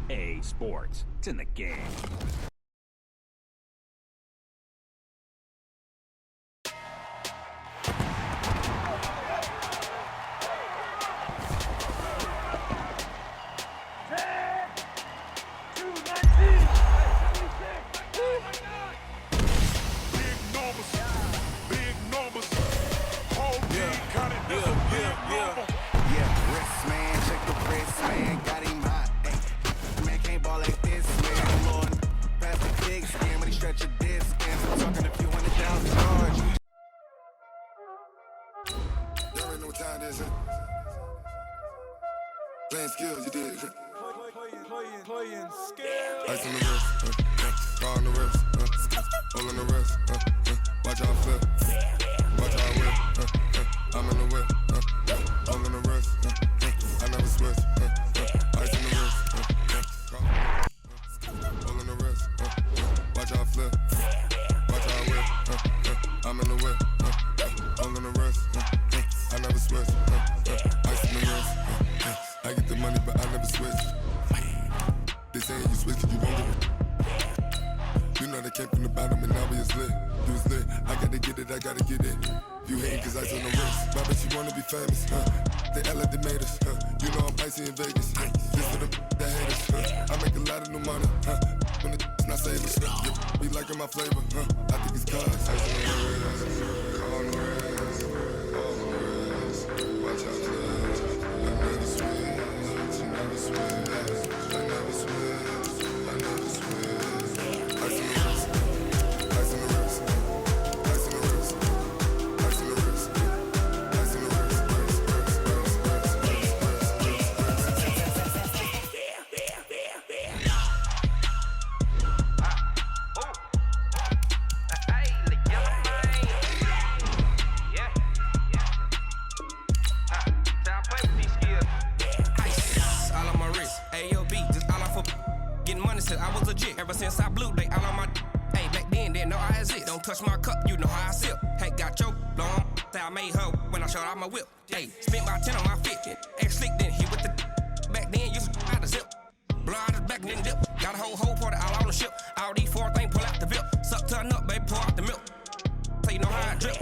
EA Sports. It's in the game. Playing skills, you did. Playing skills. Ice on the wrist, car on the wrist, all on the wrist, watch how I flip, watch how I whip, I'm in the whip, all on the wrist, I never switch, ice on the wrist, all on the wrist, watch how I flip, watch how I whip, I'm in the whip, all on the wrist, I never switch, ice on the wrist. I get the money, but I never switch. They saying you switch, you won't get it. You know they came from the bottom and now we is lit. You was lit, I gotta get it, I gotta get it. You hating cause ice on the wrist. Why bet you wanna be famous, They act like they made us, You know I'm icy in Vegas, This for the that hate us, I make a lot of new money, When the not save us, Be liking my flavor, I think it's cause ice on the wrist, car on the wrist, all on the wrist, watch out for this. Touch my cup, you know how I sip. Hey, got your long, I made her when I showed out my whip. Hey, spent my 10 on my 50. Ex slick, then hit with the back then, you out the zip. Blow out his back, then dip. Got a whole party all on the ship. All these four things pull out the VIP. Suck, turn up, baby, pour out the milk. So you know how I drip.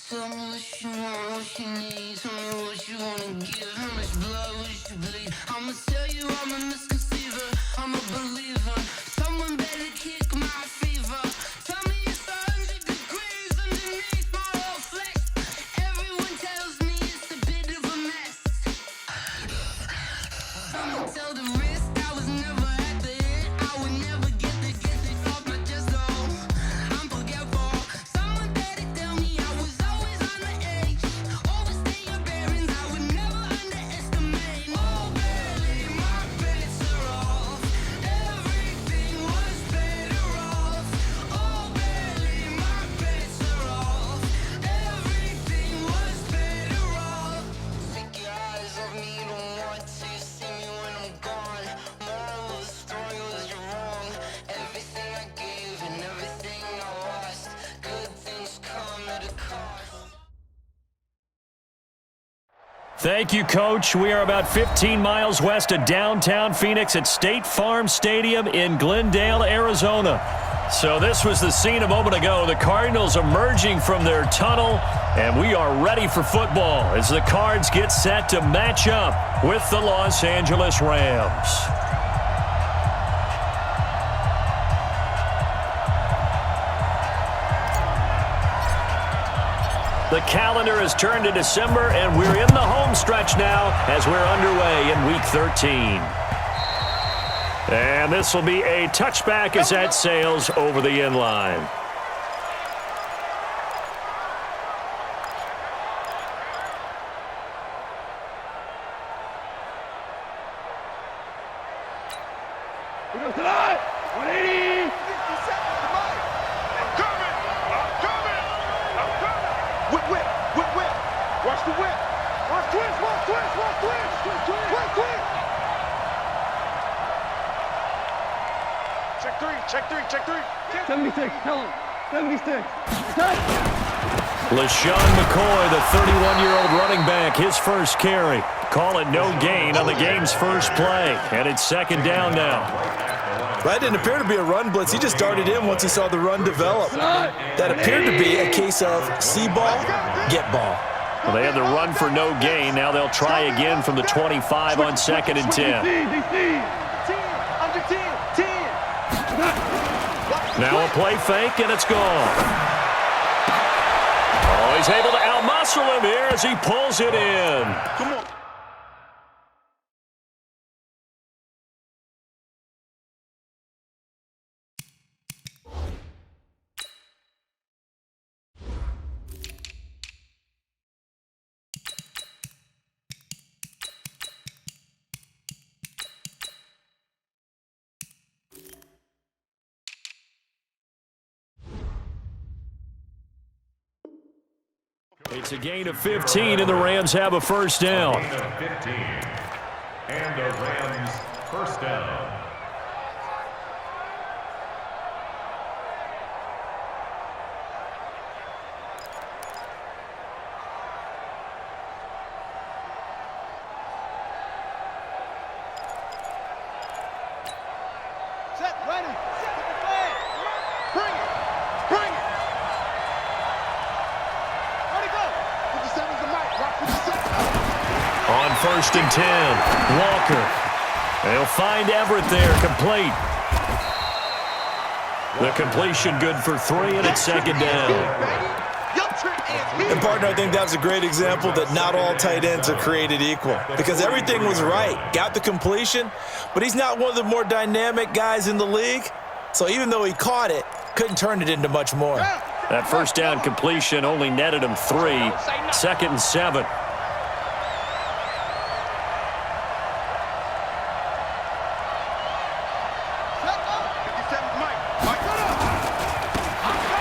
Tell me what you want, what you need. Tell me what you wanna give. How much blood would you bleed? I'ma tell you I'm a misconceiver. I'm a believer. Someone better kick my fever. Tell me it's 100 degrees underneath my whole flesh. Everyone tells me it's a bit of a mess. I'ma tell the risk I was never at the end. I would never get it off my chest though. I'm forgetful. Someone better tell me I was always on the edge. Overstay your bearings, I would never underestimate. Oh, barely, my bets are off. Everything was better off. Oh, barely, my bets are off. Everything was better off. Take your eyes off me, don't want to see me when I'm gone. Moral of the story was you're wrong. Everything I gave and everything I lost. Good things come at a cost. Thank you, Coach. We are about 15 miles west of downtown Phoenix at State Farm Stadium in Glendale, Arizona. So this was the scene a moment ago. The Cardinals emerging from their tunnel, and we are ready for football as the Cards get set to match up with the Los Angeles Rams. The calendar has turned to December, and we're in the home stretch now as we're underway in Week 13. And this will be a touchback as that sails over the end line. Check three. 76, tell him. 76. LaShawn McCoy, the 31-year-old running back, his first carry. Call it no gain on the game's first play. And it's second down now. That didn't appear to be a run blitz. He just darted in once he saw the run develop. That appeared to be a case of see ball, get ball. Well, they had the run for no gain. Now they'll try again from the 25 on second and 10. Now a play fake, and it's gone. Oh, he's able to outmuscle him here as he pulls it in. Come on. It's a gain of 15, and the Rams have a first down. Gain of 15. And the Rams first down. Set, ready. Bring it. Bring it. On first and 10, Walker. They'll find Everett there, complete. The completion good for 3, and it's second down. And, partner, I think that was a great example that not all tight ends are created equal because everything was right. Got the completion, but he's not one of the more dynamic guys in the league. So even though he caught it, couldn't turn it into much more. That first down completion only netted him 3. Second and 7.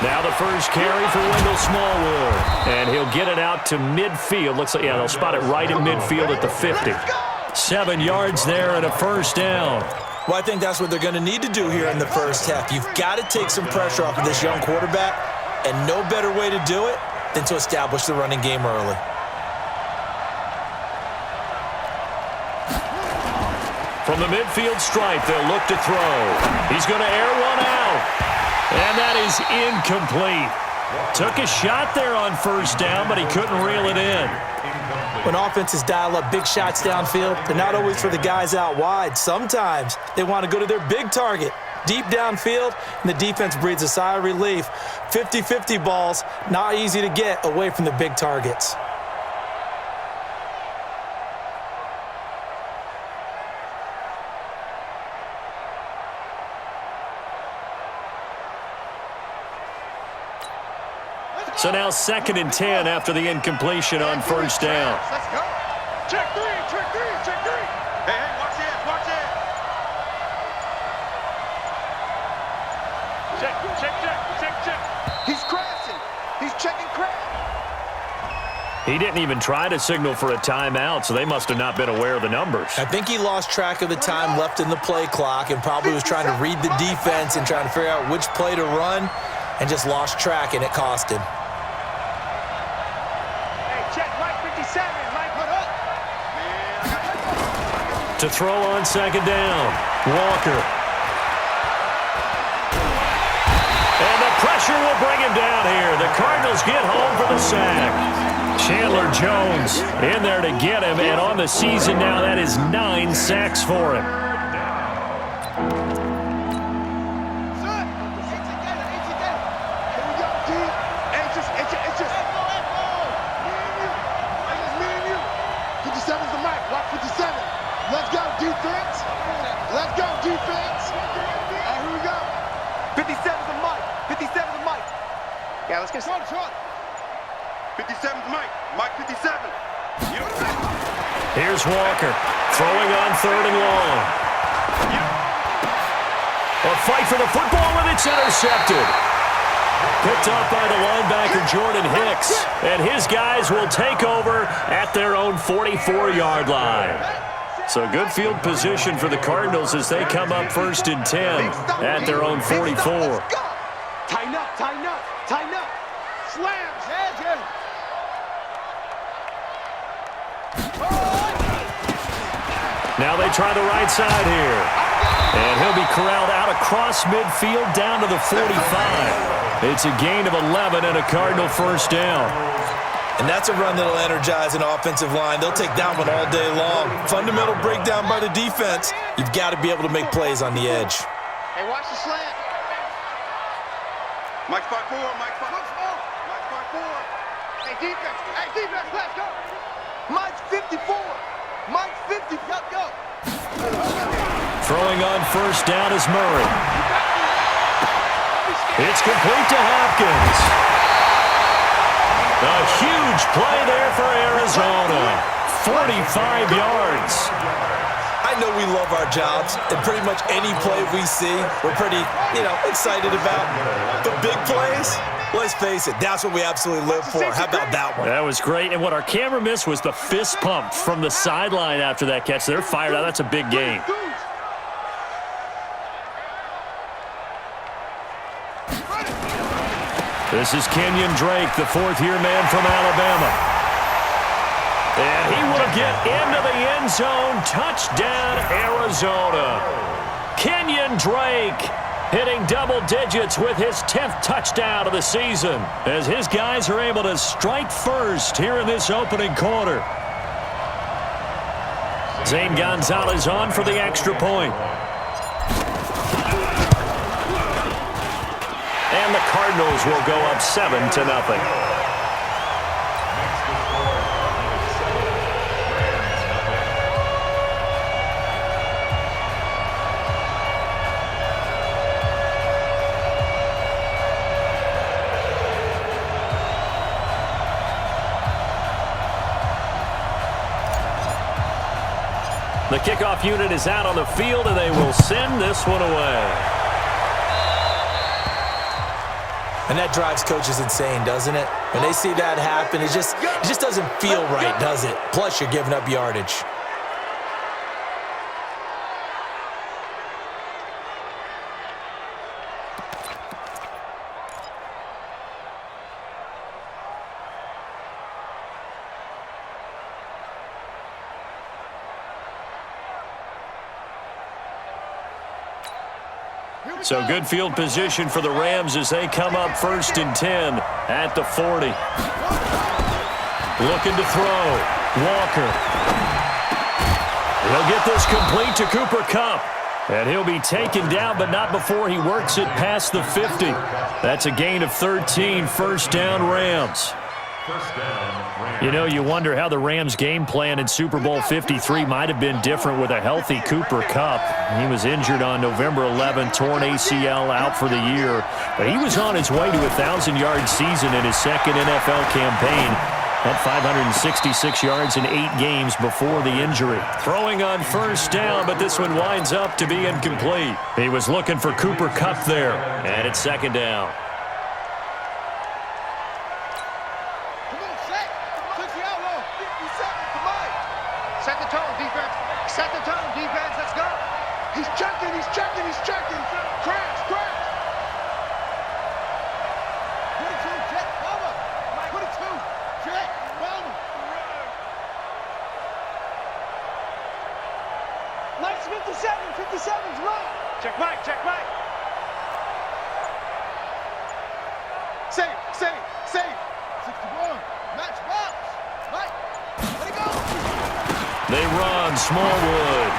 Now the first carry for Wendell Smallwood. And he'll get it out to midfield. Looks like, yeah, they'll spot it right at midfield at the 50. 7 yards there and a first down. Well, I think that's what they're going to need to do here in the first half. You've got to take some pressure off of this young quarterback, and no better way to do it than to establish the running game early. From the midfield stripe, they'll look to throw. He's going to air one out. And that is incomplete. Took a shot there on first down, but he couldn't reel it in. When offenses dial up big shots downfield, they're not always for the guys out wide. Sometimes they want to go to their big target, deep downfield, and the defense breathes a sigh of relief. 50-50 balls, not easy to get away from the big targets. So now second and 10 after the incompletion on first down. Let's go. Check three. Hey, watch it. Check. He's crashing. He's checking crash. He didn't even try to signal for a timeout, so they must have not been aware of the numbers. I think he lost track of the time left in the play clock and probably was trying to read the defense and trying to figure out which play to run and just lost track, and it cost him. To throw on second down, Walker. will bring him down here. The Cardinals get home for the sack. Chandler Jones in there to get him, and on the season now, that is 9 sacks for him. Let's go, defense. Let's go, defense. Here we go. 57's the Mike. 57's the Mike. Yeah, let's get started. 57's Mike. Mike 57. Here's Walker throwing on 3rd and long. A fight for the football, and it's intercepted. Picked up by the linebacker Jordan Hicks, and his guys will take over at their own 44-yard line. So good field position for the Cardinals as they come up 1st and 10 at their own 44. Tighten up, tighten up, tighten up. Slams, edge. Now they try the right side here. And he'll be corralled out across midfield down to the 45. It's a gain of 11 and a Cardinal first down. And that's a run that'll energize an offensive line. They'll take that one all day long. Fundamental breakdown by the defense. You've got to be able to make plays on the edge. Hey, watch the slant. Mike spot 4, Mike spot 4. Mike spot 4. Hey, defense, let's go. Mike's 54. Mike's 50, go. Throwing on first down is Murray. It's complete to Hopkins. A huge play there for Arizona. 45 yards. I know we love our jobs, and pretty much any play we see, we're pretty, excited about. But big plays, let's face it, that's what we absolutely live for. How about that one? That was great, and what our camera missed was the fist pump from the sideline after that catch. They're fired out. That's a big game. This is Kenyon Drake, the 4th-year man from Alabama. And he will get into the end zone. Touchdown, Arizona. Kenyon Drake hitting double digits with his 10th touchdown of the season as his guys are able to strike first here in this opening quarter. Zane Gonzalez on for the extra point. And the Cardinals will go up 7-0. The kickoff unit is out on the field, and they will send this one away. And that drives coaches insane, doesn't it? When they see that happen, it just doesn't feel right, does it? Plus, you're giving up yardage. So good field position for the Rams as they come up 1st and 10 at the 40. Looking to throw. Walker. He'll get this complete to Cooper Kupp. And he'll be taken down, but not before he works it past the 50. That's a gain of 13, first down Rams. You know, you wonder how the Rams' game plan in Super Bowl 53 might have been different with a healthy Cooper Kupp. He was injured on November 11, torn ACL, out for the year. But he was on his way to a 1,000-yard season in his second NFL campaign. Had 566 yards in 8 games before the injury. Throwing on first down, but this one winds up to be incomplete. He was looking for Cooper Kupp there, and it's second down. He's checking. Crash. Put it to check, Bubba. Put it to check, Bubba. Mike's 57. 57's right. Check Mike. run. Smallwood.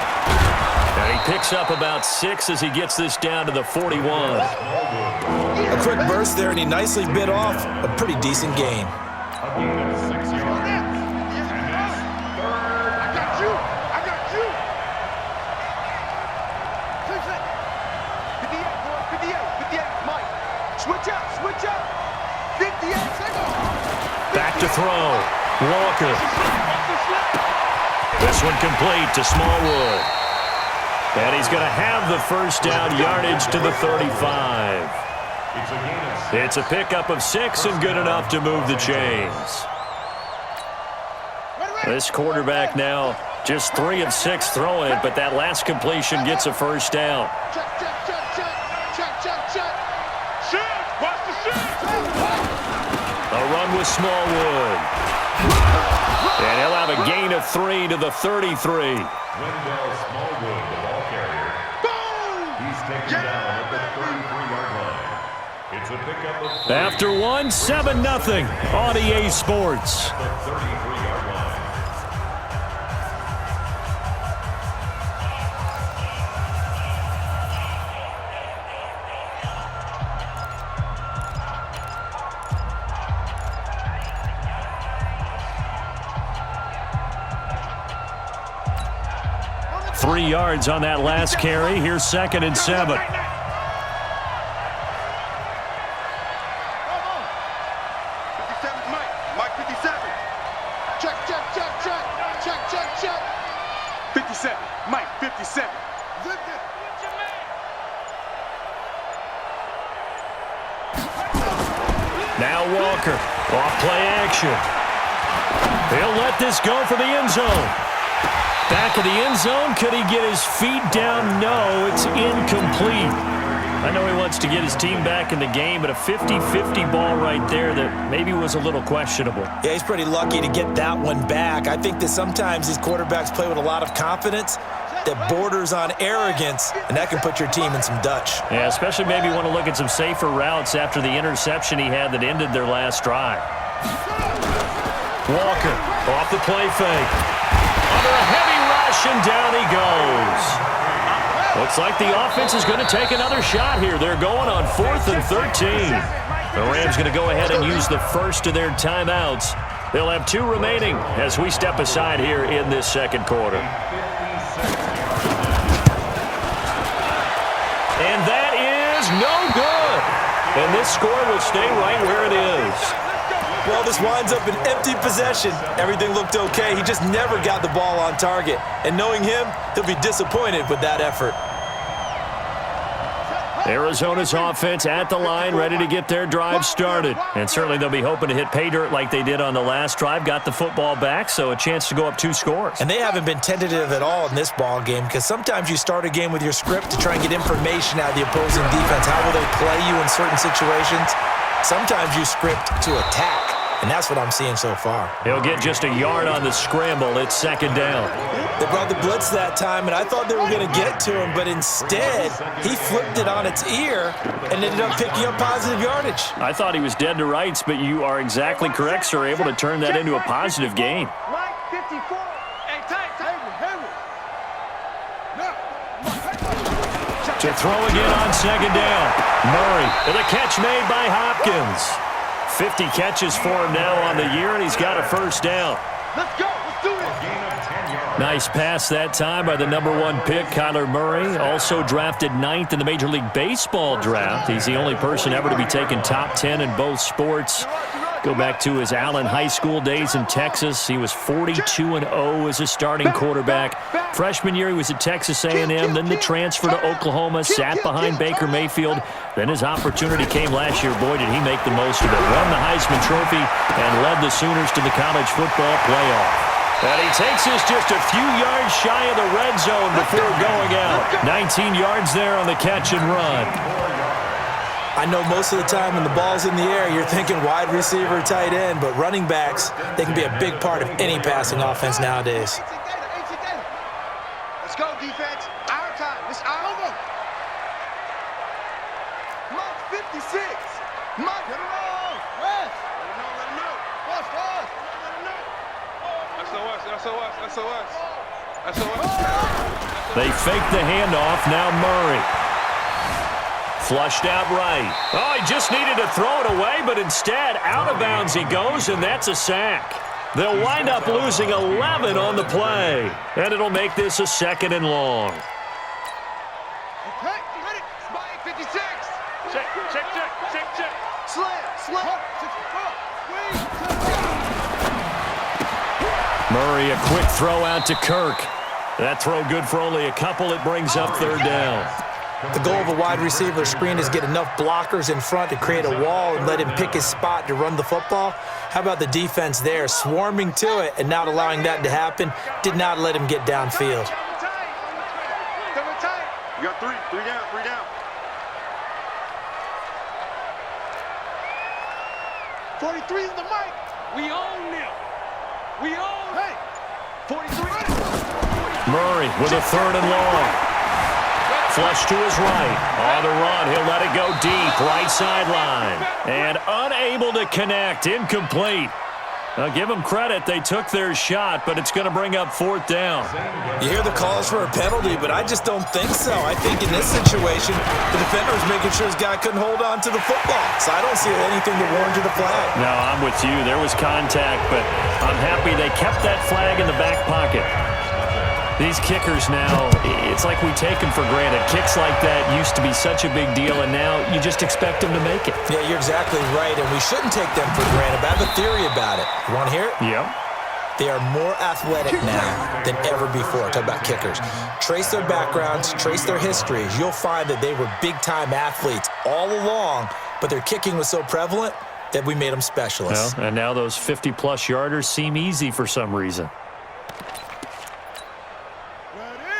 And he picks up about 6 as he gets this down to the 41. A quick burst there, and he nicely bit off a pretty decent gain. A gain of 6 yards. And that's third. I got you. I got you. 58, boy. 58. 58. Mike. Switch up. Switch up. 58. Back to throw. Walker. This one complete to Smallwood. And he's going to have the first down, yardage to the 35. It's a gain of 6. It's a pickup of 6 and good enough to move the chains. This quarterback now just 3 of 6 throwing it, but that last completion gets a first down. Check, check, check, check. Check, check, check. Shoot. Watch the shoot. A run with Smallwood. And he'll have a gain of 3 to the 33. Wendell Smallwood, the ball carrier. He's taken down at the 33-yard line. It's a pickup of 3. After 1, 7-0 on EA Sports. The 33-yard line. Three yards on that last carry. Here's 2nd and 7. 57, Mike. Mike, 57. Check, check, check, check. Check, check, check. 57. Mike, 57. Now Walker. Off play action. He'll let this go for the end zone. Back of the end zone. Could he get his feet down? No, it's incomplete. I know he wants to get his team back in the game, but a 50-50 ball right there that maybe was a little questionable. Yeah, he's pretty lucky to get that one back. I think that sometimes these quarterbacks play with a lot of confidence that borders on arrogance, and that can put your team in some Dutch. Yeah, especially maybe want to look at some safer routes after the interception he had that ended their last drive. Walker off the play fake. Under a heavy rush, and down he goes. Looks like the offense is going to take another shot here. They're going on 4th and 13. The Rams going to go ahead and use the first of their timeouts. They'll have 2 remaining as we step aside here in this second quarter. And that is no good. And this score will stay right where it is. Well, this winds up an empty possession. Everything looked okay. He just never got the ball on target. And knowing him, he'll be disappointed with that effort. Arizona's offense at the line, ready to get their drive started. And certainly they'll be hoping to hit pay dirt like they did on the last drive. Got the football back, so a chance to go up 2 scores. And they haven't been tentative at all in this ball game, because sometimes you start a game with your script to try and get information out of the opposing defense. How will they play you in certain situations? Sometimes you script to attack, and that's what I'm seeing so far. He'll get just a yard on the scramble. It's 2nd down. They brought the blitz that time, and I thought they were going to get to him, but instead, he flipped it on its ear and ended up picking up positive yardage. I thought he was dead to rights, but you are exactly correct, sir. Able to turn that into a positive gain. Mike, 54. Hey, tight. To throw again on 2nd down. Murray with a catch made by Hopkins. 50 catches for him now on the year, and he's got a first down. Let's go. Let's do it. Gain of 10 yards. Nice pass that time by the #1 pick, Kyler Murray. Also drafted 9th in the Major League Baseball draft. He's the only person ever to be taken top 10 in both sports. Go back to his Allen High School days in Texas. He was 42-0 as a starting quarterback. Freshman year, he was at Texas A&M. Then the transfer to Oklahoma, sat behind Baker Mayfield. Then his opportunity came last year. Boy, did he make the most of it. Won the Heisman Trophy and led the Sooners to the college football playoff. And he takes us just a few yards shy of the red zone before going out. 19 yards there on the catch and run. I know most of the time when the ball's in the air, you're thinking wide receiver, tight end, but running backs, they can be a big part of any passing offense nowadays. Let's go, defense. Our time. It's our go. Mike, 56. Mike, get it on. West. Let him know. West. Let him know. SOS, SOS, SOS. They fake the handoff. Now Murray. Flushed out right. Oh, he just needed to throw it away, but instead, out of bounds he goes, and that's a sack. They'll wind up losing 11 on the play, and it'll make this a 2nd and long. Okay, ready? Spike 56. Check. Slam. Murray, a quick throw out to Kirk. That throw good for only a couple. It brings up 3rd down. The goal of a wide receiver screen is get enough blockers in front to create a wall and let him pick his spot to run the football. How about the defense there, swarming to it and not allowing that to happen? Did not let him get downfield. You got three down. 43 is the mic. We own them. We own. Hey, 43. Murray with a 3rd and long. Flush to his right. On the run, he'll let it go deep, right sideline. And unable to connect, incomplete. Now, give them credit, they took their shot, but it's going to bring up 4th down. You hear the calls for a penalty, but I just don't think so. I think in this situation, the defender was making sure his guy couldn't hold on to the football. So I don't see anything to warrant the flag. No, I'm with you. There was contact, but I'm happy they kept that flag in the back pocket. These kickers now, it's like we take them for granted. Kicks like that used to be such a big deal, and now you just expect them to make it. Yeah, you're exactly right, and we shouldn't take them for granted. But I have a theory about it. You want to hear it? Yep. They are more athletic now than ever before. Talk about kickers. Trace their backgrounds, trace their histories. You'll find that they were big-time athletes all along, but their kicking was so prevalent that we made them specialists. Well, and now those 50-plus yarders seem easy for some reason.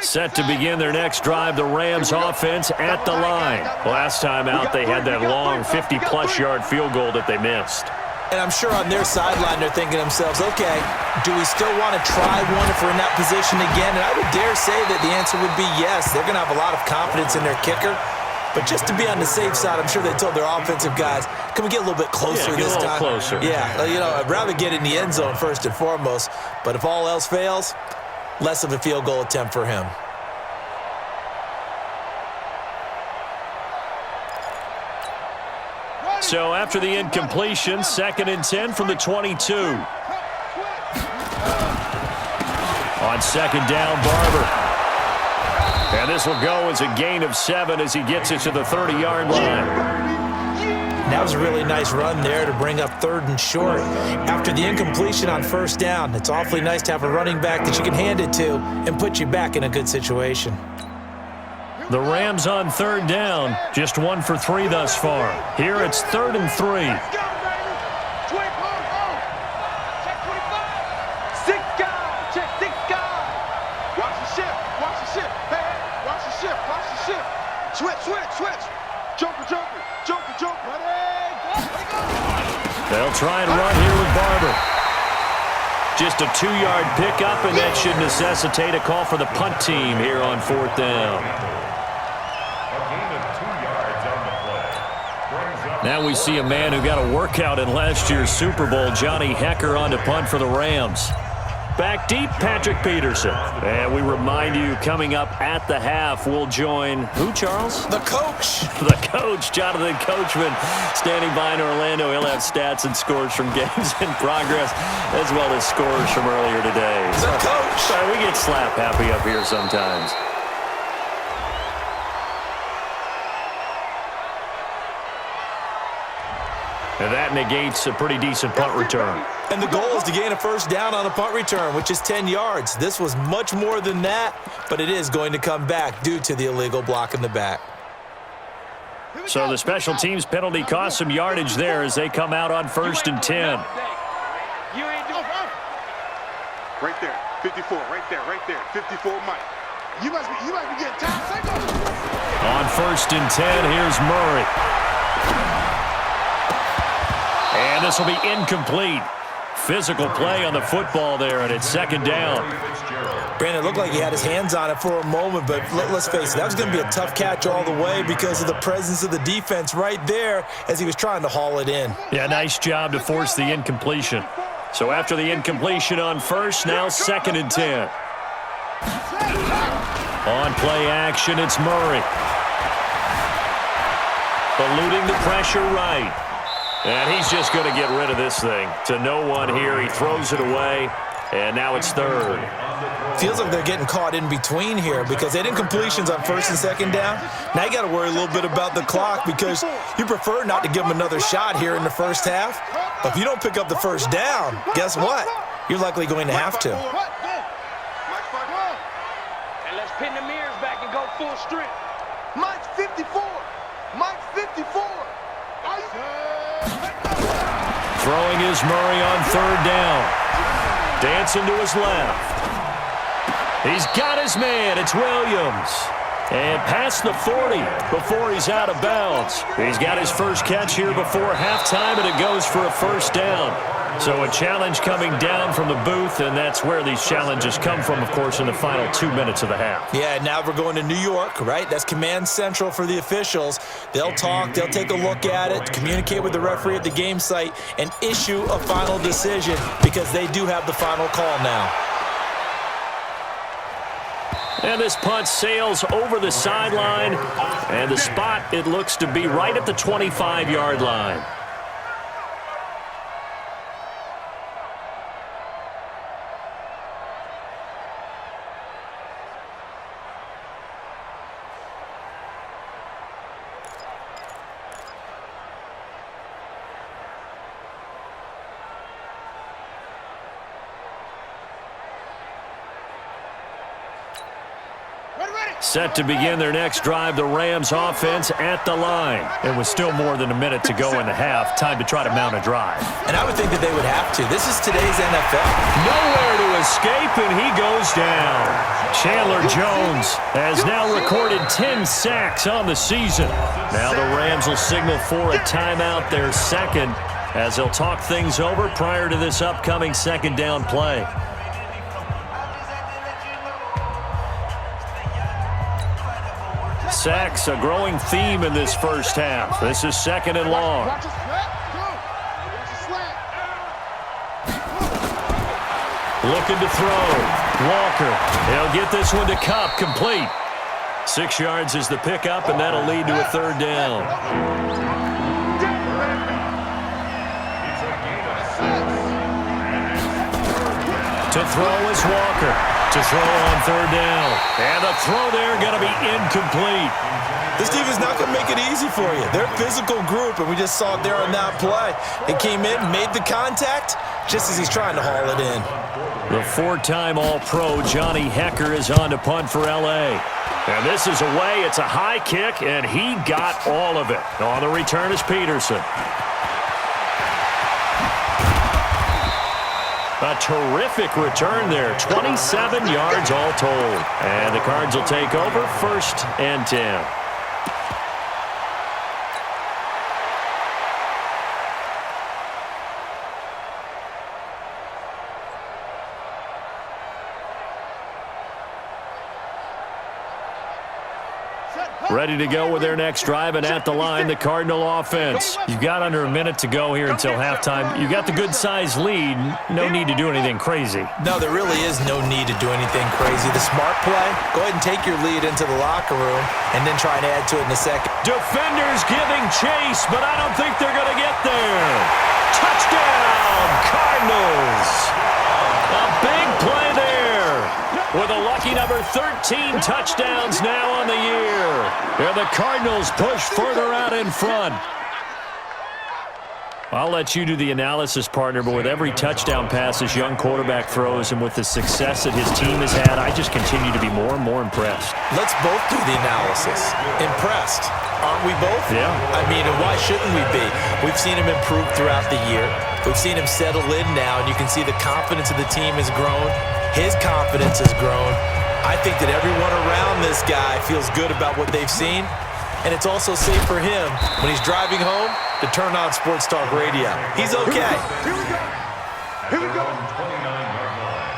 Set to begin their next drive, the Rams offense at the line. Last time out, they had that long 50-plus yard field goal that they missed. And I'm sure on their sideline, they're thinking to themselves, okay, do we still want to try one if we're in that position again? And I would dare say that the answer would be yes. They're going to have a lot of confidence in their kicker. But just to be on the safe side, I'm sure they told their offensive guys, can we get a little bit closer this time? Closer. Yeah, I'd rather get in the end zone first and foremost. But if all else fails, less of a field goal attempt for him. So after the incompletion, 2nd and 10 from the 22. On 2nd down, Barber. And this will go as a gain of 7 as he gets it to the 30-yard line. That was a really nice run there to bring up 3rd and short. After the incompletion on 1st down, it's awfully nice to have a running back that you can hand it to and put you back in a good situation. The Rams on 3rd down, just 1 for 3 thus far. Here it's 3rd and 3. Let's go, baby. 24. Check 25. 6 guys. Check 6 guys. Watch the ship. Hey, watch the ship. Switch. Joker. Ready, go. They'll try and run here with Barber. Just a 2-yard pickup, and that should necessitate a call for the punt team here on 4th down. Now we see a man who got a workout in last year's Super Bowl, Johnny Hecker, on to punt for the Rams. Back deep, Patrick Peterson. And we remind you, coming up at the half, we'll join who, Charles? The coach. The coach, Jonathan Coachman, standing by in Orlando. He'll have stats and scores from games in progress, as well as scores from earlier today. The coach. Sorry, we get slap happy up here sometimes. And that negates a pretty decent punt return. And the goal is to gain a 1st down on a punt return, which is 10 yards. This was much more than that, but it is going to come back due to the illegal block in the back. So the special teams penalty cost some yardage there as they come out on 1st and 10. You ain't doing right there. 54. Right there. 54, Mike. You must be getting tired. On 1st and 10, here's Murray. And this will be incomplete. Physical play on the football there, and it's 2nd down. Brandon, it looked like he had his hands on it for a moment, but let's face it, that was going to be a tough catch all the way because of the presence of the defense right there as he was trying to haul it in. Yeah, nice job to force the incompletion. So after the incompletion on 1st, now 2nd and 10. On play action, it's Murray. Eluding the pressure right. And he's just going to get rid of this thing. To no one here. He throws it away. And now it's third. Feels like they're getting caught in between here because they didn't completions on first and second down. Now you got to worry a little bit about the clock because you prefer not to give them another shot here in the first half. But if you don't pick up the first down, guess what? You're likely going to have to. And let's pin the mirrors back and go full strength. Mike's 54. Mike's 54. Throwing is Murray on third down. Dancing to his left. He's got his man. It's Williams. And past the 40 before he's out of bounds. He's got his first catch here before halftime, and it goes for a first down. So a challenge coming down from the booth, and that's where these challenges come from, of course, in the final 2 minutes of the half. Yeah, now we're going to New York, right? That's command central for the officials. They'll talk, they'll take a look at it, communicate with the referee at the game site, and issue a final decision because they do have the final call now. And this punt sails over the sideline, and the spot, it looks to be right at the 25-yard line. Set to begin their next drive, the Rams offense at the line. And with still more than a minute to go in the half, time to try to mount a drive. And I would think that they would have to. This is today's NFL. Nowhere to escape, and he goes down. Chandler Jones has now recorded 10 sacks on the season. Now the Rams will signal for a timeout, their second, as they'll talk things over prior to this upcoming second down play. Sacks, a growing theme in this first half. This is second and long. Looking to throw. Walker. He'll get this one to Kupp, complete. 6 yards is the pickup, and that'll lead to a third down. To throw is Walker. To throw on third down. And the throw there going to be incomplete. This defense not going to make it easy for you. They're a physical group, and we just saw it there on that play. It came in, made the contact, just as he's trying to haul it in. The four-time All-Pro Johnny Hecker is on to punt for L.A. And this is away. It's a high kick, and he got all of it. On the return is Peterson. A terrific return there. 27 yards all told. And the Cards will take over, 1st and 10. Ready to go with their next drive, and at the line, the Cardinal offense. You've got under a minute to go here until halftime. You got the good-sized lead. No need to do anything crazy. No, there really is no need to do anything crazy. The smart play, go ahead and take your lead into the locker room and then try and add to it in a second. Defenders giving chase, but I don't think they're going to get there. Touchdown, Cardinals. A big play there. With a lucky number 13 touchdowns now on the year. And the Cardinals push further out in front. I'll let you do the analysis, partner, but with every touchdown pass this young quarterback throws and with the success that his team has had, I just continue to be more and more impressed. Let's both do the analysis. Impressed. Aren't we both? Yeah. I mean, and why shouldn't we be? We've seen him improve throughout the year. We've seen him settle in now, and you can see the confidence of the team has grown. His confidence has grown. I think that everyone around this guy feels good about what they've seen, and it's also safe for him when he's driving home to turn on Sports Talk Radio. He's okay. Here we go. Here we go. 29-yard line.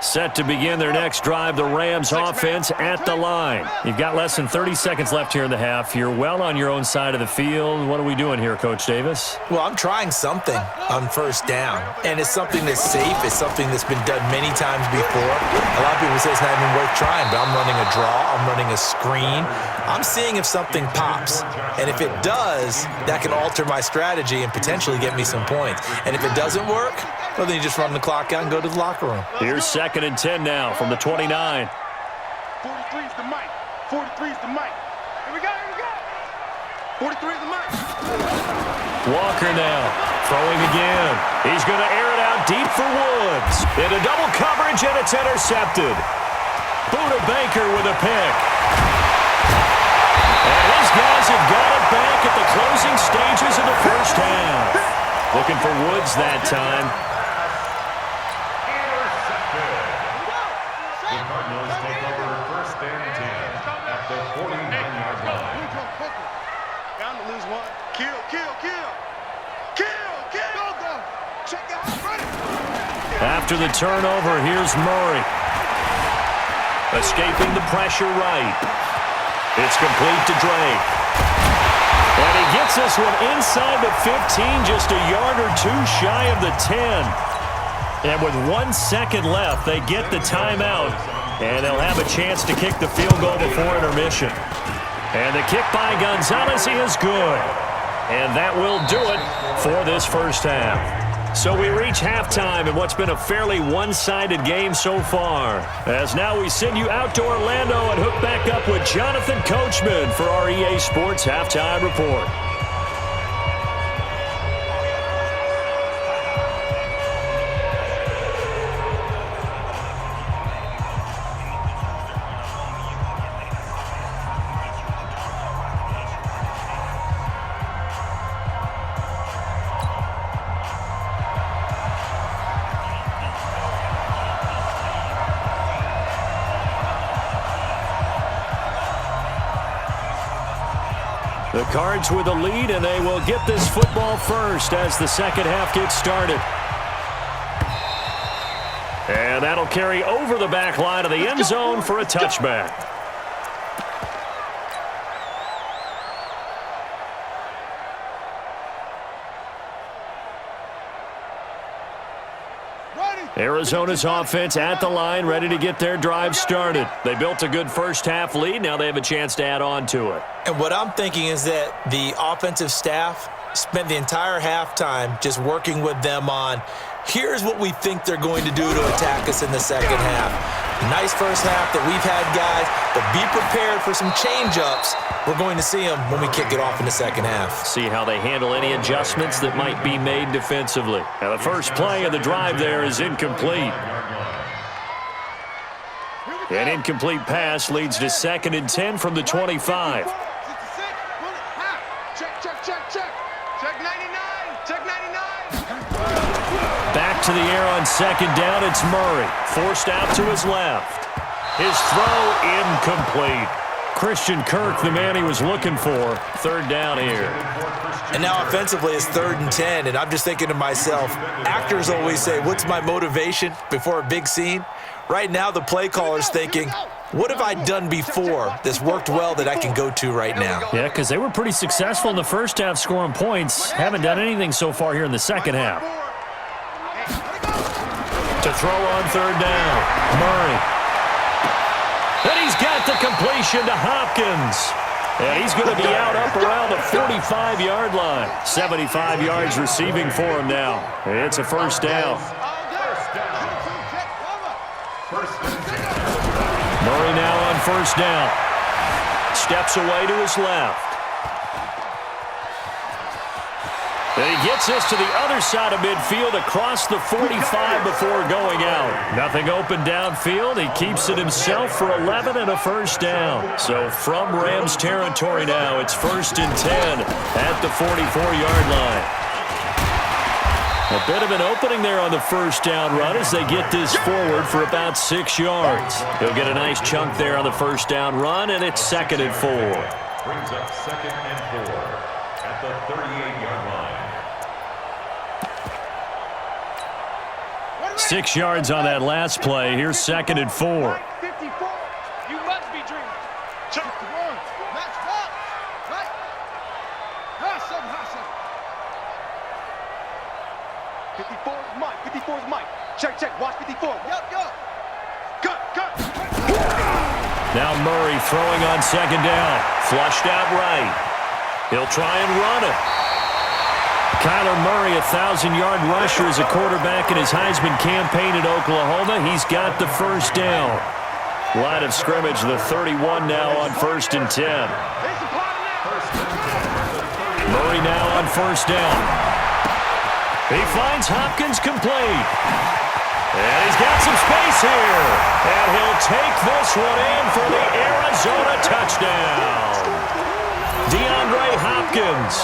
Set to begin their next drive, the Rams offense at the line. You've got less than 30 seconds left here in the half. You're well on your own side of the field. What are we doing here, Coach Davis? Well, I'm trying something on first down, and it's something that's safe. It's something that's been done many times before. A lot of people say it's not even worth trying, but I'm running a draw. I'm running a screen. I'm seeing if something pops, and if it does, that can alter my strategy and potentially get me some points. And if it doesn't work, well, then you just run the clock out and go to the locker room. Here's 2nd and 10 now from the 29. 43 is the mic. 43 is the mic. Here we go, here we go. 43 is the mic. Walker now, throwing again. He's going to air it out deep for Woods. Into double coverage, and it's intercepted. Buda Baker with a pick. And these guys have got it back at the closing stages of the first half. Looking for Woods that time. The Cardinals take over 1st and 10 at the 49-yard line. Bound to lose one. Kill, kill, kill. Kill, kill. Go. Check out. Ready. After the turnover, here's Murray. Escaping the pressure right. It's complete to Drake. And he gets this one inside the 15, just a yard or two shy of the 10. And with 1 second left, they get the timeout, and they'll have a chance to kick the field goal before intermission. And the kick by Gonzalez is good. And that will do it for this first half. So we reach halftime in what's been a fairly one-sided game so far. As now we send you out to Orlando and hook back up with Jonathan Coachman for our EA Sports Halftime Report. The Cards with the lead, and they will get this football first as the second half gets started. And that'll carry over the back line of the end zone for a touchback. Arizona's offense at the line, ready to get their drive started. They built a good first half lead. Now they have a chance to add on to it. And what I'm thinking is that the offensive staff spent the entire halftime just working with them on, here's what we think they're going to do to attack us in the second half. Nice first half that we've had, guys, but be prepared for some change-ups. We're going to see them when we kick it off in the second half. See how they handle any adjustments that might be made defensively. Now the first play of the drive there is incomplete. An incomplete pass leads to 2nd and 10 from the 25. Check, check, check, check. Check 99. Check 99. Back to the air on 2nd down. It's Murray. Forced out to his left. His throw incomplete. Christian Kirk, the man he was looking for. 3rd down here. And now offensively it's 3rd and 10, and I'm just thinking to myself, actors always say, what's my motivation before a big scene? Right now the play caller's thinking, what have I done before that's worked well that I can go to right now? Yeah, because they were pretty successful in the first half scoring points. Haven't done anything so far here in the second half. To throw on 3rd down, Murray. And he's got the completion to Hopkins. And he's going to be out up around the 45-yard line. 75 yards receiving for him now. It's a first down. Murray now on 1st down. Steps away to his left. And he gets this to the other side of midfield across the 45 before going out. Nothing open downfield. He keeps it himself for 11 and a first down. So from Rams territory now, it's 1st and 10 at the 44-yard line. A bit of an opening there on the first down run as they get this forward for about 6 yards. He'll get a nice chunk there on the first down run, and it's 2nd and 4. Brings up 2nd and 4 at the 38-yard line. 6 yards on that last play. Here's 2nd and 4. 54. You must be dreaming. Check the one. Match ball. Right. Hustle. 54 is Mike. 54 is Mike. Check. Watch 54. Yup. Cut. Now Murray throwing on 2nd down. Flushed out right. He'll try and run it. Kyler Murray, 1,000-yard rusher as a quarterback in his Heisman campaign at Oklahoma. He's got the first down. Line of scrimmage, the 31 now on 1st and 10. Murray now on 1st down. He finds Hopkins complete. And he's got some space here. And he'll take this one in for the Arizona touchdown. DeAndre Hopkins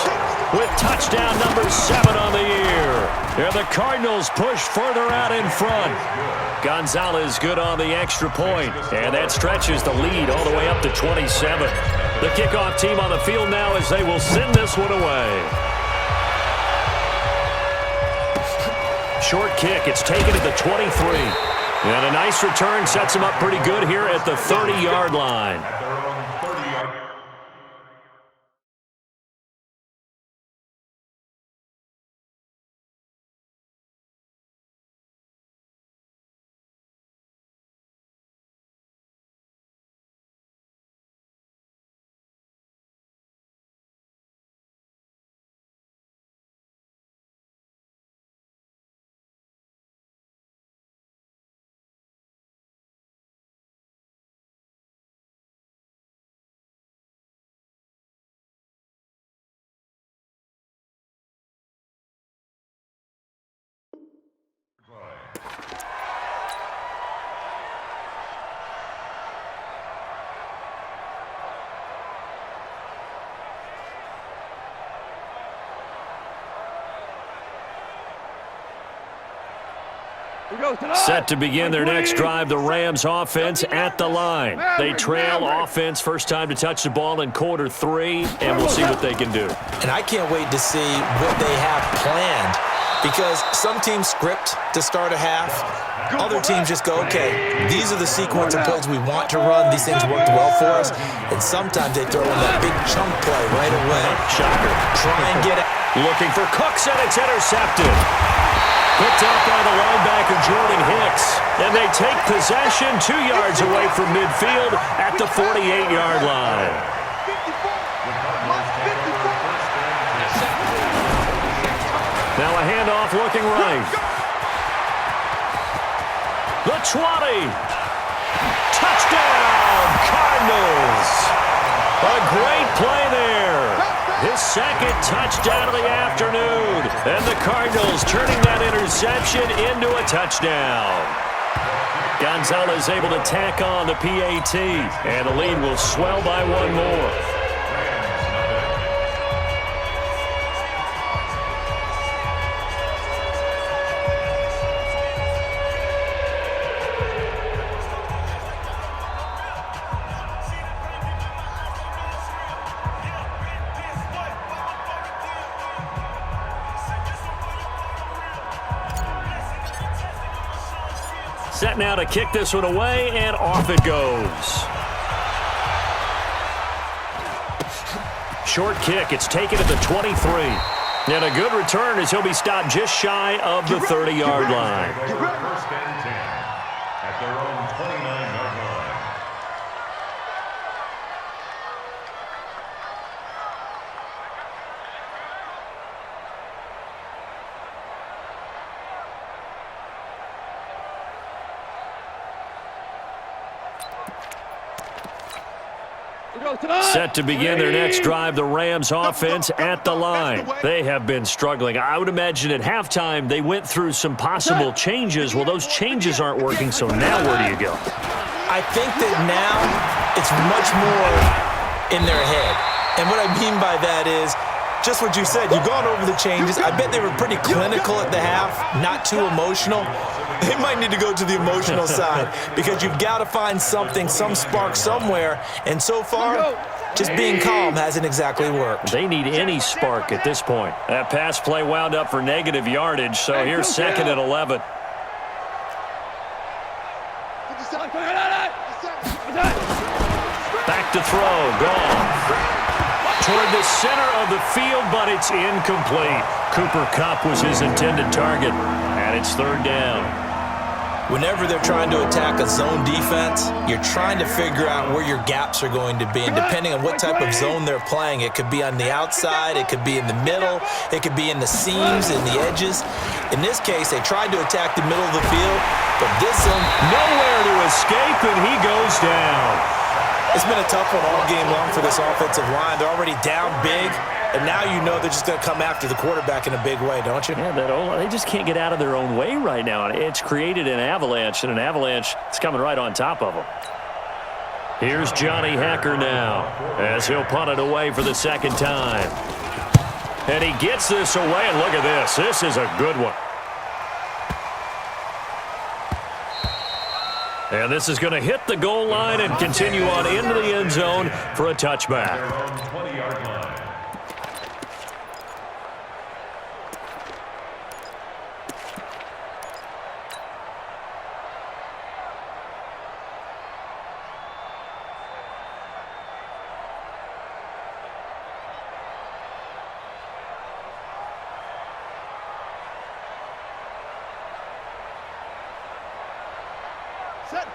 with touchdown number 7 on the year. And the Cardinals push further out in front. Gonzalez good on the extra point. And that stretches the lead all the way up to 27. The kickoff team on the field now as they will send this one away. Short kick. It's taken at the 23. And a nice return sets him up pretty good here at the 30-yard line. Set to begin their next drive, the Rams offense at the line. They trail offense, first time to touch the ball in quarter 3, and we'll see what they can do. And I can't wait to see what they have planned, because some teams script to start a half. Other teams just go, okay, these are the sequence of plays we want to run. These things worked well for us. And sometimes they throw in that big chunk play right away. Shocker. Try and get it. Looking for Cooks, and it's intercepted. Picked up by the linebacker, Jordan Hicks. And they take possession 2 yards away from midfield at the 48-yard line. Now a handoff looking right. The 20. Touchdown, Cardinals. A great play there. His 2nd touchdown of the afternoon. And the Cardinals turning that interception into a touchdown. Gonzalez able to tack on the PAT. And the lead will swell by 1 more. Set now to kick this one away, and off it goes. Short kick. It's taken at the 23. And a good return as he'll be stopped just shy of the 30-yard line. First and 10 at their own 29-yard line. Set to begin their next drive, the Rams offense at the line. They have been struggling. I would imagine at halftime they went through some possible changes. Well, those changes aren't working, so now where do you go? I think that now it's much more in their head. And what I mean by that is just what you said. You've gone over the changes. I bet they were pretty clinical at the half, not too emotional. They might need to go to the emotional side because you've got to find something, some spark somewhere. And so far, just being calm hasn't exactly worked. They need any spark at this point. That pass play wound up for negative yardage, so here's 2nd and 11. look to throw. Gone. Toward the center of the field, but it's incomplete. Cooper Kupp was his intended target, and it's third down. Whenever they're trying to attack a zone defense, you're trying to figure out where your gaps are going to be. And depending on what type of zone they're playing, it could be on the outside, it could be in the middle, it could be in the seams and the edges. In this case, they tried to attack the middle of the field, but this zone, nowhere to escape, and he goes down. It's been a tough one all game long for this offensive line. They're already down big, and now you know they're just going to come after the quarterback in a big way, don't you? Yeah, they just can't get out of their own way right now. It's created an avalanche, and an avalanche is coming right on top of them. Here's Johnny Hacker now as he'll punt it away for the second time. And he gets this away, and look at this. This is a good one. And this is going to hit the goal line and continue on into the end zone for a touchback. 20-yard line.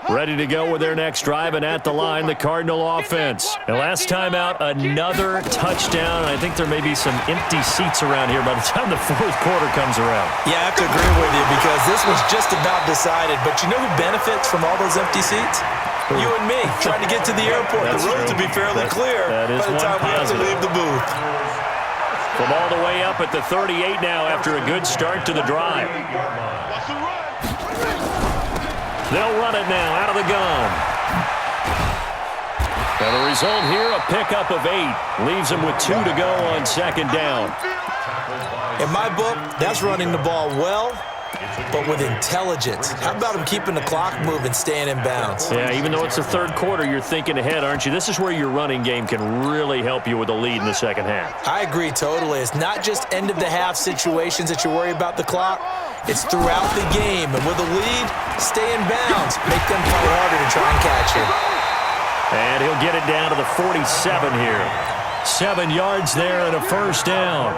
Ready to go with their next drive, and at the line, the Cardinal offense. And last time out, another touchdown. I think there may be some empty seats around here by the time the fourth quarter comes around. Yeah, I have to agree with you because this was just about decided. But you know who benefits from all those empty seats? You and me, trying to get to the airport. The roads will be fairly clear by the time we have to leave the booth. From all the way up at the 38 now after a good start to the drive. They'll run it now out of the gun. And the result here, a pickup of 8. Leaves them with 2 to go on second down. In my book, that's running the ball well, but with intelligence. How about him keeping the clock moving, staying in bounds? Yeah, even though it's the third quarter, you're thinking ahead, aren't you? This is where your running game can really help you with a lead in the second half. I agree totally. It's not just end-of-the-half situations that you worry about the clock. It's throughout the game. And with a lead, stay in bounds. Make them play harder to try and catch you. And he'll get it down to the 47 here. 7 yards there and a first down.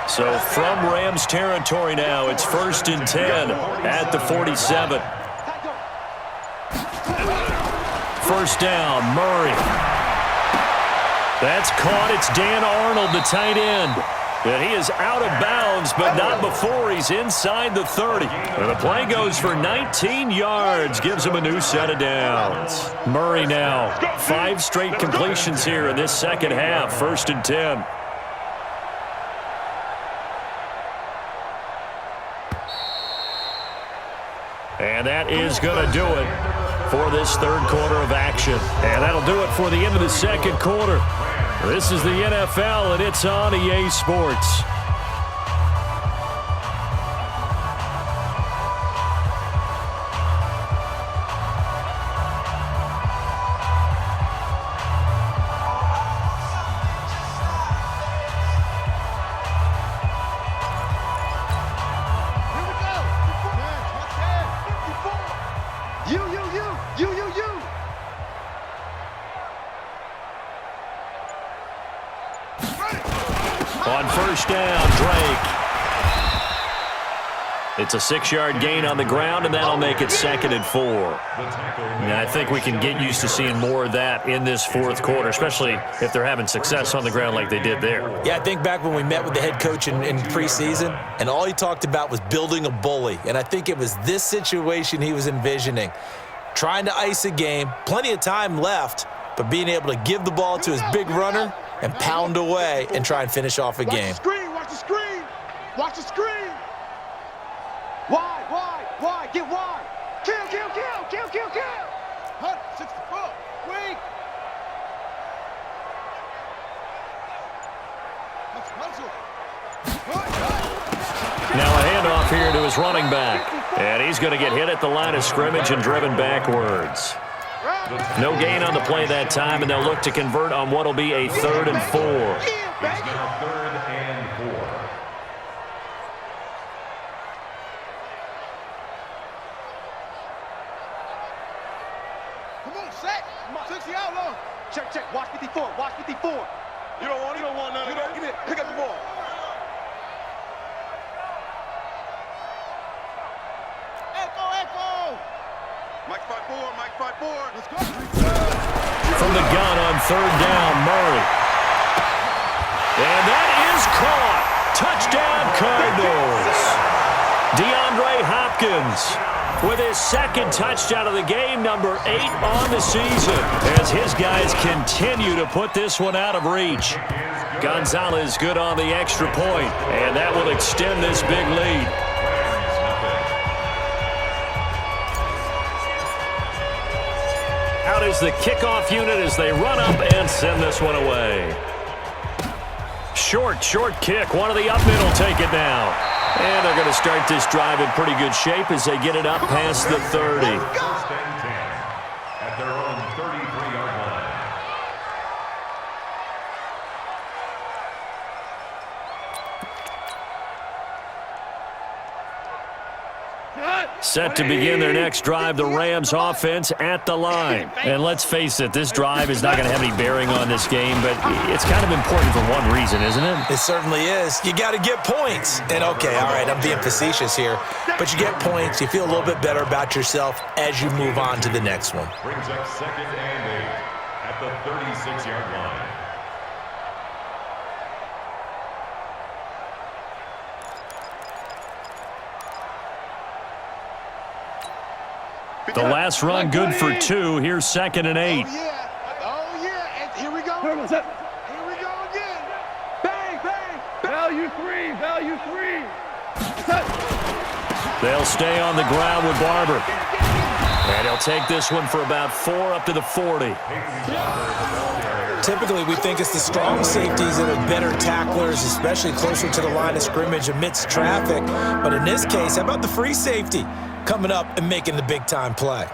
So from Rams territory now, it's 1st and 10 at the 47. First down, Murray. That's caught. It's Dan Arnold, the tight end. And he is out of bounds, but not before he's inside the 30. And the play goes for 19 yards, gives him a new set of downs. Murray now, 5 straight completions here in this second half, 1st and 10. And that is going to do it for this third quarter of action. And that'll do it for the end of the second quarter. This is the NFL, and it's on EA Sports. On first down, Drake. It's a 6-yard gain on the ground, and that'll make it 2nd and 4. Now, I think we can get used to seeing more of that in this fourth quarter, especially if they're having success on the ground like they did there. Yeah, I think back when we met with the head coach in preseason, and all he talked about was building a bully. And I think it was this situation he was envisioning. Trying to ice a game, plenty of time left, but being able to give the ball to his big runner and pound away and try and finish off a game. Watch the screen, watch the screen, watch the screen. Wide, get wide. Kill. Hunt, 64, wait. Now a handoff here to his running back. And he's going to get hit at the line of scrimmage and driven backwards. No gain on the play that time, and they'll look to convert on what will be a 3rd and 4. It's now 3rd and 4. Come on, set. 60 out long. Check, check. Watch 54. Watch 54. You don't want it. You don't want none of that. Get it. Pick up the ball. Echo, echo. Mike 5-4. Mike 5-4. Let's go. From the gun on third down, Murray. And that is caught. Touchdown, Cardinals. DeAndre Hopkins with his second touchdown of the game, number 8 on the season, as his guys continue to put this one out of reach. Gonzalez good on the extra point, and that will extend this big lead. Out is the kickoff unit as they run up and send this one away. Short kick. One of the up middle take it down. And they're going to start this drive in pretty good shape as they get it up past the 30. First and 10 at their own 33-yard line. Set to begin their next drive, the Rams offense at the line. And let's face it, this drive is not going to have any bearing on this game, but it's kind of important for one reason, isn't it? It certainly is. You got to get points. And okay, all right, I'm being facetious here, but you get points, you feel a little bit better about yourself as you move on to the next one. Brings up 2nd and 8 at the 36-yard line. The last run good for 2. Here's 2nd and 8. Oh, yeah. Oh, yeah. And here we go. Here we go again. Bang, bang. Value 3. Value 3. They'll stay on the ground with Barber. And he'll take this one for about 4 up to the 40. Typically, we think it's the strong safeties that are better tacklers, especially closer to the line of scrimmage amidst traffic. But in this case, how about the free safety coming up and making the big-time play?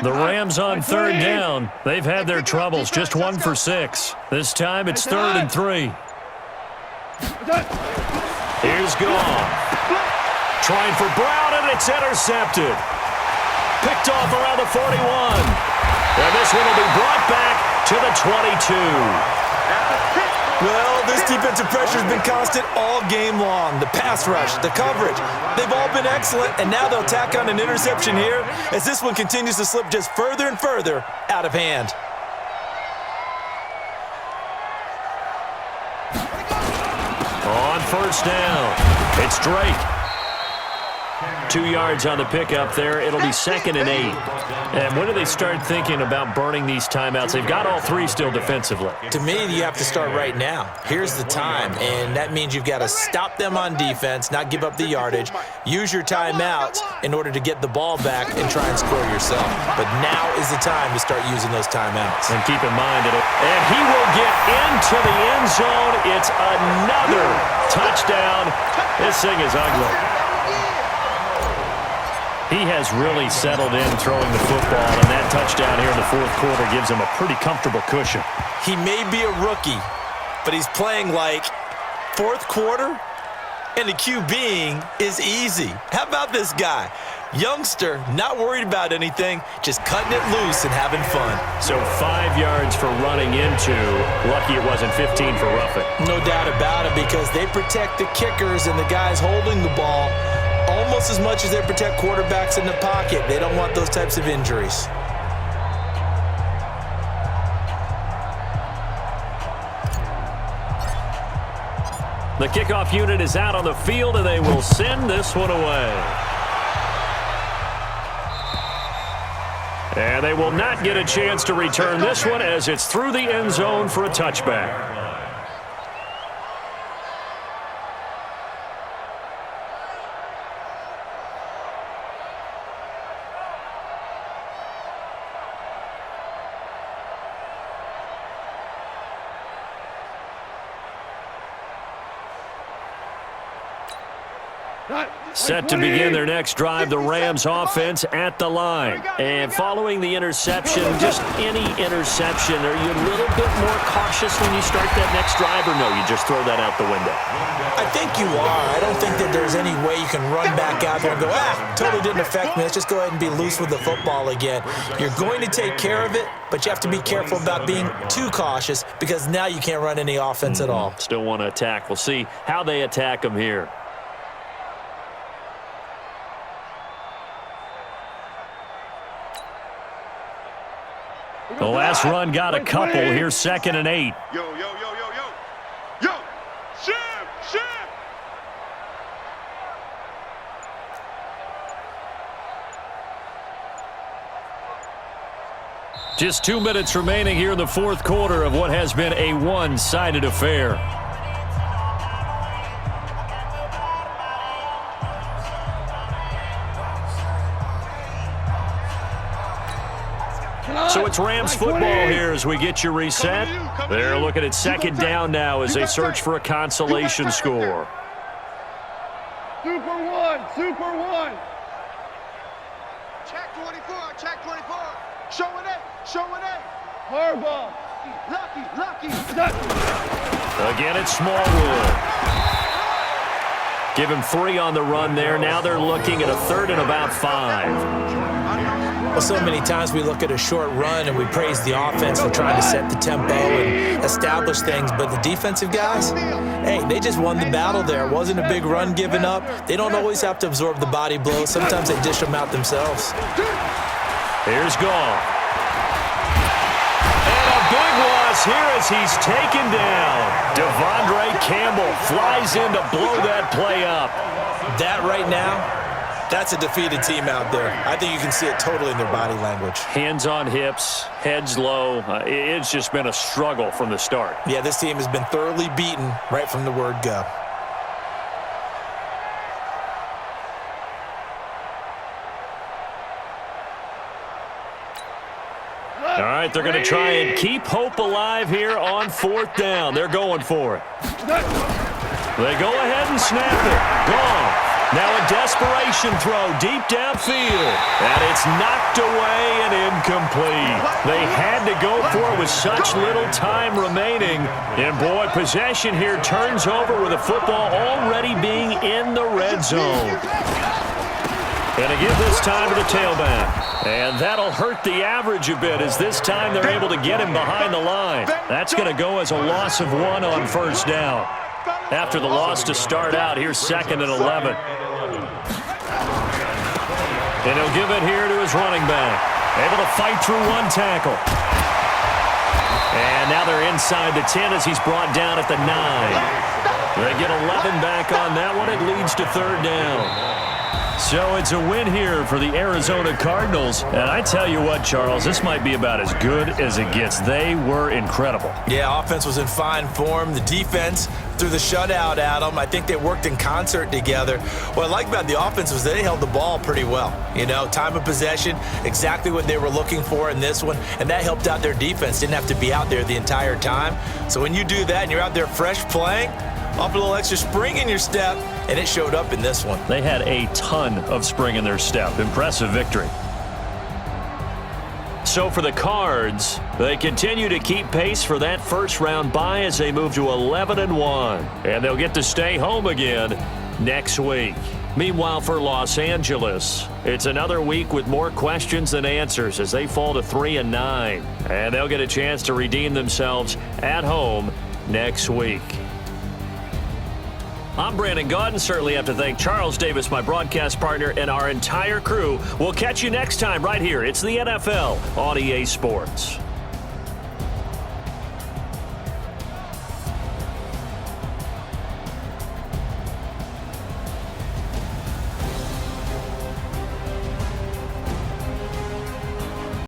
The Rams on third down. They've had their troubles, just 1 for 6. This time it's 3rd and 3. Here's Goff. Trying for Brown, and it's intercepted. Picked off around the 41. And this one will be brought back to the 22. Well, this defensive pressure has been constant all game long. The pass rush, the coverage, they've all been excellent, and now they'll tack on an interception here as this one continues to slip just further and further out of hand. On first down, it's Drake. 2 yards on the pickup there. It'll be 2nd and 8. And when do they start thinking about burning these timeouts? They've got all 3 still defensively. To me, you have to start right now. Here's the time, and that means you've got to stop them on defense, not give up the yardage, use your timeouts in order to get the ball back and try and score yourself. But now is the time to start using those timeouts. And keep in mind, and he will get into the end zone. It's another touchdown. This thing is ugly. He has really settled in throwing the football, and that touchdown here in the 4th quarter gives him a pretty comfortable cushion. He may be a rookie, but he's playing like 4th quarter, and the QBing is easy. How about this guy? Youngster, not worried about anything, just cutting it loose and having fun. So 5 yards for running into. Lucky it wasn't 15 for roughing. No doubt about it, because they protect the kickers and the guys holding the ball almost as much as they protect quarterbacks in the pocket. They don't want those types of injuries. The kickoff unit is out on the field, and they will send this one away. And they will not get a chance to return this one as it's through the end zone for a touchback. Set to begin their next drive, the Rams offense at the line. And following the interception, just any interception, are you a little bit more cautious when you start that next drive, or no, you just throw that out the window? I think you are. I don't think that there's any way you can run back out there and go, totally didn't affect me. Let's just go ahead and be loose with the football again. You're going to take care of it, but you have to be careful about being too cautious because now you can't run any offense at all. Still want to attack. We'll see how they attack them here. The last run got a couple. Here's 2nd and 8. Yo, yo, yo, yo, yo. Yo, shift. Just 2 minutes remaining here in the fourth quarter of what has been a one-sided affair. So it's Rams football here as we get you reset. They're looking at 2nd down now as they search for a consolation score. Super one. Check 24. Showing it. Hardball. Lucky. Again, it's Smallwood. Give him 3 on the run there. Now they're looking at a 3rd and about 5. Well, so many times we look at a short run and we praise the offense for trying to set the tempo and establish things, but the defensive guys, hey, they just won the battle there. It wasn't a big run given up. They don't always have to absorb the body blows. Sometimes they dish them out themselves. Here's Goff. And a big loss here as he's taken down. Devondre Campbell flies in to blow that play up. That right now, that's a defeated team out there. I think you can see it totally in their body language. Hands on hips, heads low. It's just been a struggle from the start. Yeah, this team has been thoroughly beaten right from the word go. All right, they're going to try and keep hope alive here on 4th down. They're going for it. They go ahead and snap it. Gone. Now a desperation throw deep downfield. And it's knocked away and incomplete. They had to go for it with such little time remaining. And, boy, possession here turns over with the football already being in the red zone. And again this time to the tailback. And that'll hurt the average a bit as this time they're able to get him behind the line. That's going to go as a loss of 1 on 1st down. After the loss to start out, here's 2nd and 11. And he'll give it here to his running back. Able to fight through 1 tackle. And now they're inside the 10 as he's brought down at the 9. They get 11 back on that one. It leads to 3rd down. So it's a win here for the Arizona Cardinals. And I tell you what, Charles, this might be about as good as it gets. They were incredible. Yeah, offense was in fine form. The defense threw the shutout at them. I think they worked in concert together. What I like about the offense was they held the ball pretty well. You know, time of possession, exactly what they were looking for in this one. And that helped out their defense. Didn't have to be out there the entire time. So when you do that and you're out there fresh playing, off a little extra spring in your step, and it showed up in this one. They had a ton of spring in their step. Impressive victory. So for the Cards, they continue to keep pace for that first-round bye as they move to 11-1. And they'll get to stay home again next week. Meanwhile, for Los Angeles, it's another week with more questions than answers as they fall to 3-9. And they'll get a chance to redeem themselves at home next week. I'm Brandon Gaudin. Certainly have to thank Charles Davis, my broadcast partner, and our entire crew. We'll catch you next time right here. It's the NFL on EA Sports.